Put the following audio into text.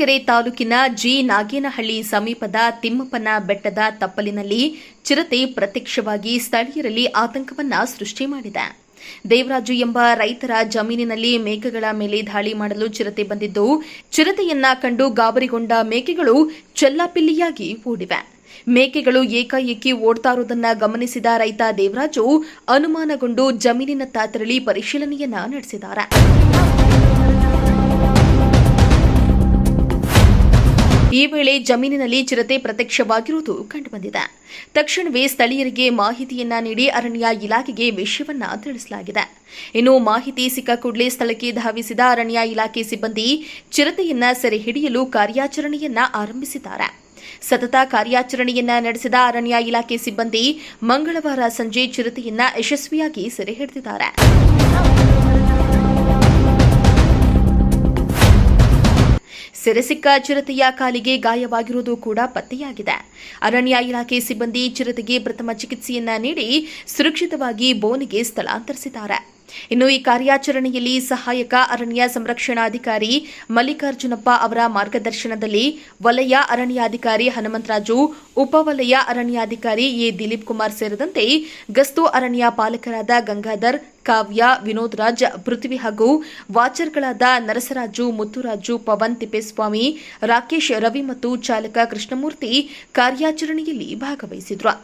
ಕೊರಟಗೆರೆ ತಾಲೂಕಿನ ಜಿ ನಾಗೇನಹಳ್ಳಿ ಸಮೀಪದ ತಿಮ್ಮಪ್ಪನ ಬೆಟ್ಟದ ತಪ್ಪಲಿನಲ್ಲಿ ಚಿರತೆ ಪ್ರತ್ಯಕ್ಷವಾಗಿ ಸ್ಥಳೀಯರಲ್ಲಿ ಆತಂಕವನ್ನ ಸೃಷ್ಟಿ ಮಾಡಿದೆ. ದೇವರಾಜು ಎಂಬ ರೈತರ ಜಮೀನಿನಲ್ಲಿ ಮೇಕೆಗಳ ಮೇಲೆ ದಾಳಿ ಮಾಡಲು ಚಿರತೆ ಬಂದಿದ್ದು, ಚಿರತೆಯನ್ನ ಕಂಡು ಗಾಬರಿಗೊಂಡ ಮೇಕೆಗಳು ಚೆಲ್ಲಾಪಿಲ್ಲಿಯಾಗಿ ಓಡಿವೆ. ಮೇಕೆಗಳು ಏಕಾಏಕಿ ಓಡ್ತಾ ಇರುವುದನ್ನ ಗಮನಿಸಿದ ರೈತ ದೇವರಾಜು ಅನುಮಾನಗೊಂಡು ಜಮೀನಿನತ್ತ ತೆರಳಿ ಪರಿಶೀಲನೆಯನ್ನ ನಡೆಸಿದ್ದಾರೆ. ಈ ವೇಳೆ ಜಮೀನಿನಲ್ಲಿ ಚಿರತೆ ಪ್ರತ್ಯಕ್ಷವಾಗಿರುವುದು ಕಂಡುಬಂದಿದೆ. ತಕ್ಷಣವೇ ಸ್ಥಳೀಯರಿಗೆ ಮಾಹಿತಿಯನ್ನ ನೀಡಿ ಅರಣ್ಯ ಇಲಾಖೆಗೆ ವಿಷಯವನ್ನ ತಿಳಿಸಲಾಗಿದೆ. ಇನ್ನು ಮಾಹಿತಿ ಸಿಕ್ಕ ಕೂಡಲೇ ಸ್ಥಳಕ್ಕೆ ಧಾವಿಸಿದ ಅರಣ್ಯ ಇಲಾಖೆ ಸಿಬ್ಬಂದಿ ಚಿರತೆಯನ್ನ ಸೆರೆ ಹಿಡಿಯಲು ಕಾರ್ಯಾಚರಣೆಯನ್ನ ಆರಂಭಿಸಿದ್ದಾರೆ. ಸತತ ಕಾರ್ಯಾಚರಣೆಯನ್ನ ನಡೆಸಿದ ಅರಣ್ಯ ಇಲಾಖೆ ಸಿಬ್ಬಂದಿ ಮಂಗಳವಾರ ಸಂಜೆ ಚಿರತೆಯನ್ನ ಯಶಸ್ವಿಯಾಗಿ ಸೆರೆ ಹಿಡಿದಿದ್ದಾರೆ. ಸೆರೆ ಸಿಕ್ಕ ಚಿರತೆಯ ಕಾಲಿಗೆ ಗಾಯವಾಗಿರುವುದು ಕೂಡ ಪತ್ತೆಯಾಗಿದೆ. ಅರಣ್ಯ ಇಲಾಖೆ ಸಿಬ್ಬಂದಿ ಚಿರತೆಗೆ ಪ್ರಥಮ ಚಿಕಿತ್ಸೆಯನ್ನ ನೀಡಿ ಸುರಕ್ಷಿತವಾಗಿ ಬೋನಿಗೆ ಸ್ಥಳಾಂತರಿಸಿದ್ದಾರೆ. ಇನ್ನು ಈ ಕಾರ್ಯಾಚರಣೆಯಲ್ಲಿ ಸಹಾಯಕ ಅರಣ್ಯ ಸಂರಕ್ಷಣಾಧಿಕಾರಿ ಮಲ್ಲಿಕಾರ್ಜುನಪ್ಪ ಅವರ ಮಾರ್ಗದರ್ಶನದಲ್ಲಿ ವಲಯ ಅರಣ್ಯಾಧಿಕಾರಿ ಹನುಮಂತರಾಜು, ಉಪವಲಯ ಅರಣ್ಯಾಧಿಕಾರಿ ಎ ದಿಲೀಪ್ ಕುಮಾರ್ ಸೇರಿದಂತೆ ಗಸ್ತು ಅರಣ್ಯ ಪಾಲಕರಾದ ಗಂಗಾಧರ್, ಕಾವ್ಯ, ವಿನೋದ್ ರಾಜ್, ಪೃಥ್ವಿ ಹಾಗೂ ವಾಚರ್ಗಳಾದ ನರಸರಾಜು, ಮುತ್ತುರಾಜು, ಪವನ್, ತಿಪ್ಪೇಸ್ವಾಮಿ, ರಾಕೇಶ್, ರವಿ ಮತ್ತು ಚಾಲಕ ಕೃಷ್ಣಮೂರ್ತಿ ಕಾರ್ಯಾಚರಣೆಯಲ್ಲಿ ಭಾಗವಹಿಸಿದ್ರು.